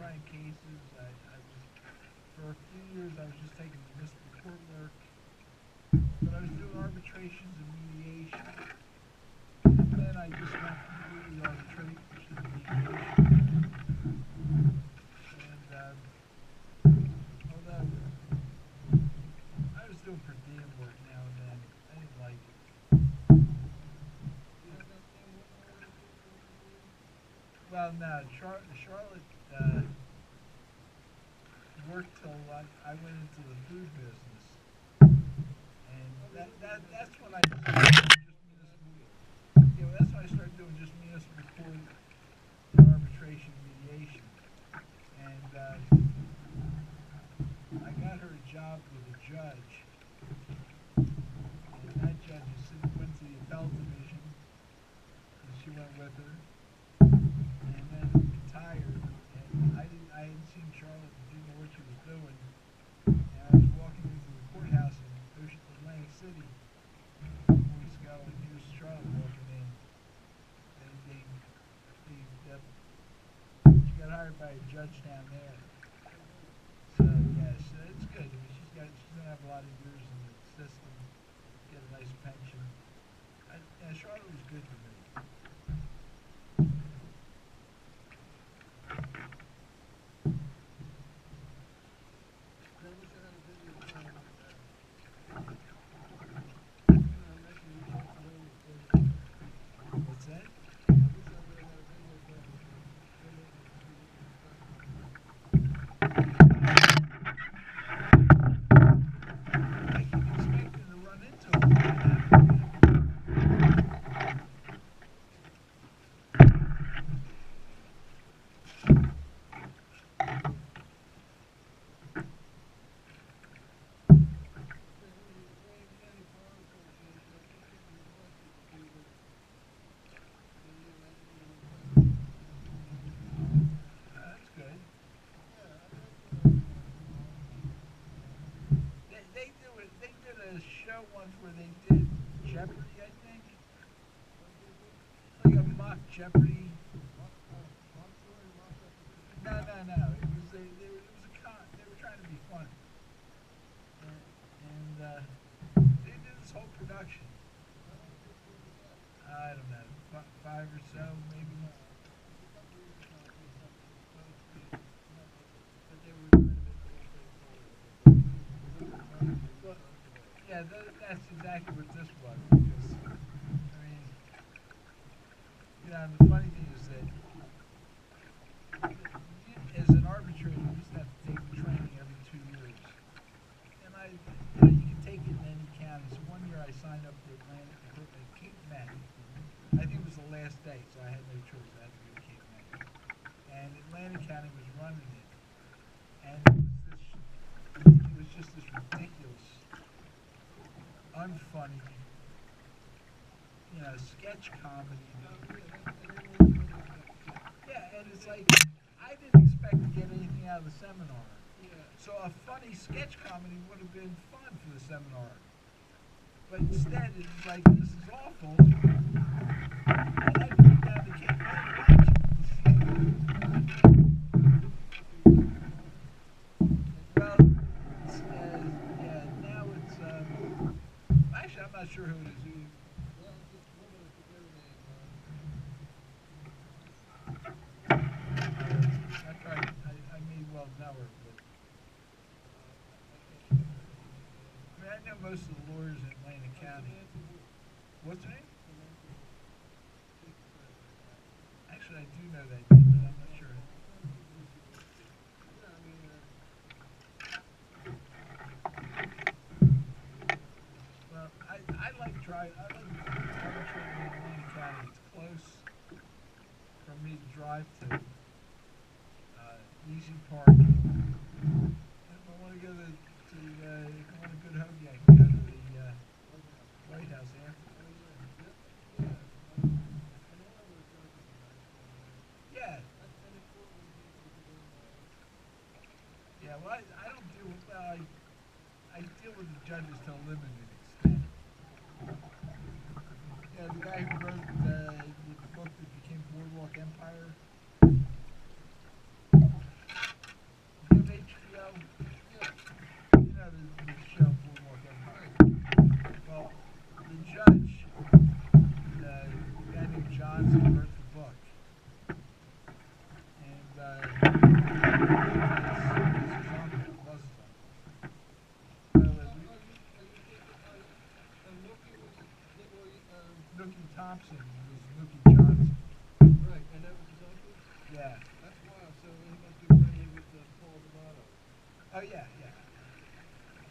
trying cases. I was, for a few years, I was just taking municipal court work, but I was doing arbitrations and mediation. And then I just went completely arbitration and mediation. And although I was doing per diem work now and then, I didn't like it. Well, no, Charlotte worked till I went into the food business, and that's when I started doing just municipal. Yeah, well, that's when I started doing just municipal court and arbitration mediation, and I got her a job with a judge, and that judge went to the appellate division, and she went with her. And then retired, and I hadn't seen Charlotte, didn't know what she was doing, and I was walking into the courthouse in Atlantic City a couple weeks ago, and here's Charlotte walking in. She got hired by a judge down there. So yeah, so it's good. I mean, she's gonna have a lot of years in the system, get a nice pension. Yeah, Charlotte was good to me. What's that? I keep expecting to run into him. That's good. They did a show once where they did Jeopardy, I think. Like a mock Jeopardy. No. They were trying to be funny, and they did this whole production. I don't know, five or so maybe. But they were. Well, yeah, that's exactly what this was. Because I mean, the funny thing is that as an arbitrator, you used to have to take training every 2 years. And you can take it in any county. So one year I signed up for Atlantic Equipment at Cape May. I think it was the last day, so I had no choice. I had to go to Cape May. And Atlantic County was running it. And it was just this ridiculous, unfunny, sketch comedy. Yeah, and it's like, I didn't expect to get anything out of the seminar. So a funny sketch comedy would have been fun for the seminar. But instead, it's like, this is awful. And I go down to Cape May to watch it. Well, yeah, now it's, actually, I'm not sure who it is. I may well know her, but I mean, I know most of the lawyers in Atlantic County. What's her name? Actually, I do know that name, but I'm not sure. Well, I like arbitrating in Atlantic County. It's close for me to drive to. Easy parking. If I want to go if I want a good hoagie, I can go to the White House after. Yeah. Yeah, well, I don't deal with, I deal with the judges to a limited extent. Yeah, the guy who wrote the book that became Boardwalk Empire. Oh yeah, yeah.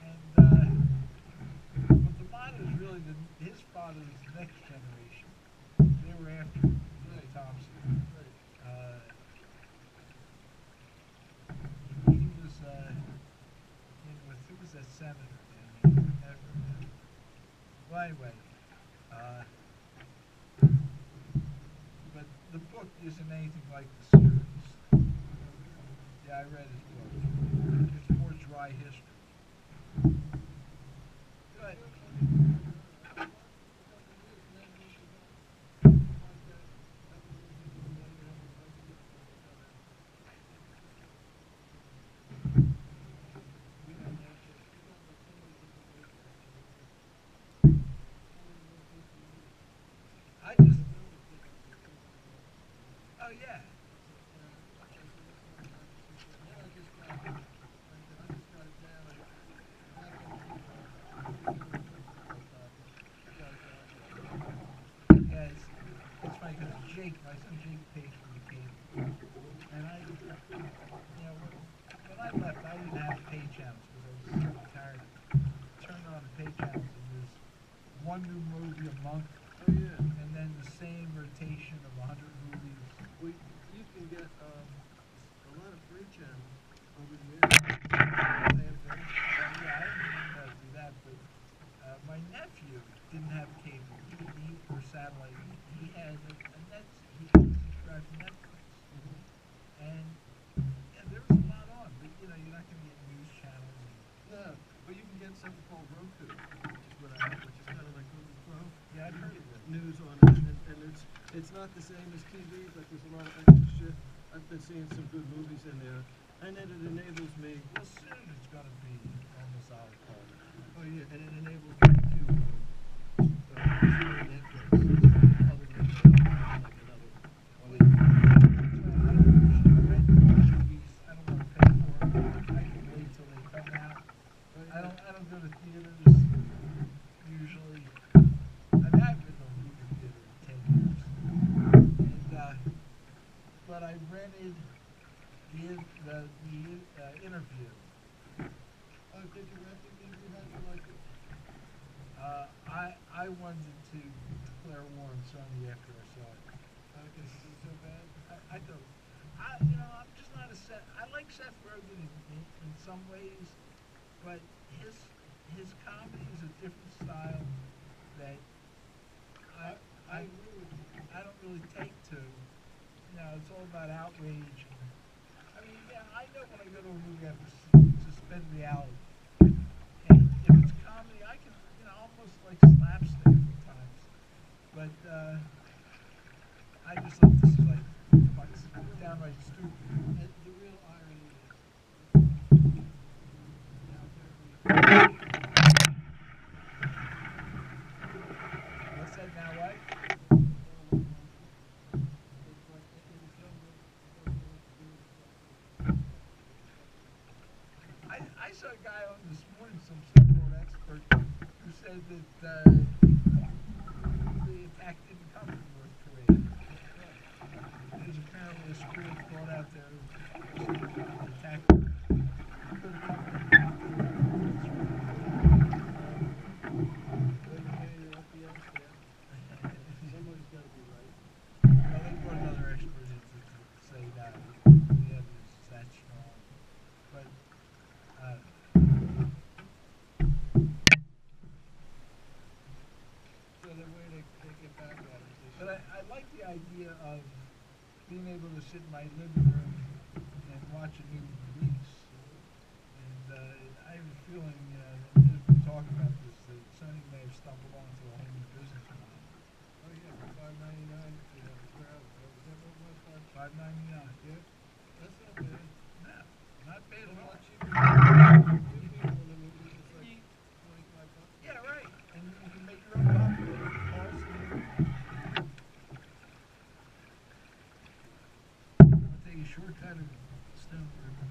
And but the motto is really his father's next generation. They were after Thompson. Uh, he was who was that senator? Well, anyway, uh, but the book isn't anything like the series. Yeah, I read his book. It's more dry history. Good. I just, oh yeah. Yeah, it's funny because Jake, my son Jake paid for the cable. And when I left, I didn't have pay channels because I was so tired. Turned on the pay channels and there's one new movie a month. Oh yeah. And then the same rotation of 100 movies. Well, you can get a lot of free channels over the air. Yeah, I didn't do that, but my nephew didn't have cable. He or satellite. He had a net. He subscribed to Netflix. And yeah, there was a lot on, but you're not going to get news channels. No, but you can get something called Roku, which is what I have, which is kind of like Google Chrome. Yeah, I've heard of it. News on it, and it's not the same as TV, but there's a lot of extra shit. I've been seeing some good movies in there, and then it enables me. Well, soon it's going to be almost a la carte. Oh yeah, and it enables me to stream Netflix other than like another I don't usually rent movies. I don't want to pay for them. I can wait till they come out. I don't go to theaters usually. I've been to a movie theater in 10 years. And but I rented the interview. Oh, did you rent the movie? How did you like it? I wanted to declare war on Sony after I saw it. Because it's so bad. I don't. I'm just not a Seth. I like Seth Rogen in some ways, but his comedy is a different style that I agree with you. I don't really take to. It's all about outrage. I mean, yeah, I know when I go to a movie, I have to suspend reality. And if it's comedy, I can, almost like slapstick at times. But I just thought this is like downright stupid. And the real irony is, now there What's that now, what? it's like in film, I saw a guy on this morning, some so-called expert, who said that the attack didn't come from North Korea. There's apparently a school thought out there saying that the attack could have come from North somebody's got to be right. Well, they brought another expert in to say that the evidence is that strong. But, So the way they get back at it. but I like the idea of being able to sit in my living room and watch a new release. And I have a feeling, and there's been talk about this, that Sony may have stumbled onto a whole new business model. Oh yeah, for $5.99, you know, the crowd. Is that what it was? $5.99. Yeah, that's not bad. No, not bad A at lot all. cheaper. Two people in the movie, it's like $25. Yeah, right. And you can make your own popcorn. Cost I'll take a shortcut of Stone River.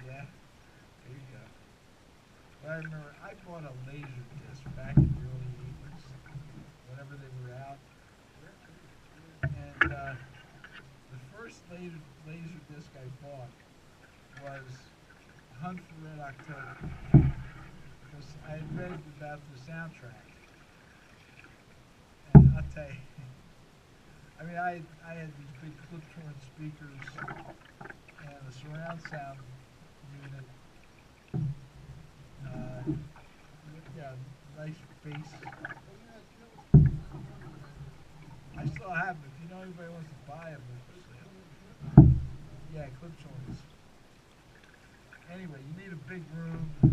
Yeah, there you go. Well, I remember I bought a laser disc back in the early 80s, whenever they were out. the first laser disc I bought was Hunt for Red October. Because I had read about the soundtrack. And I'll tell you, I mean, I had these big clip-torn speakers and a surround sound unit. Yeah, nice bass. I still have them. If you know anybody wants to buy them, they're for sale. Yeah, clip-torns. Anyway, you need a big room.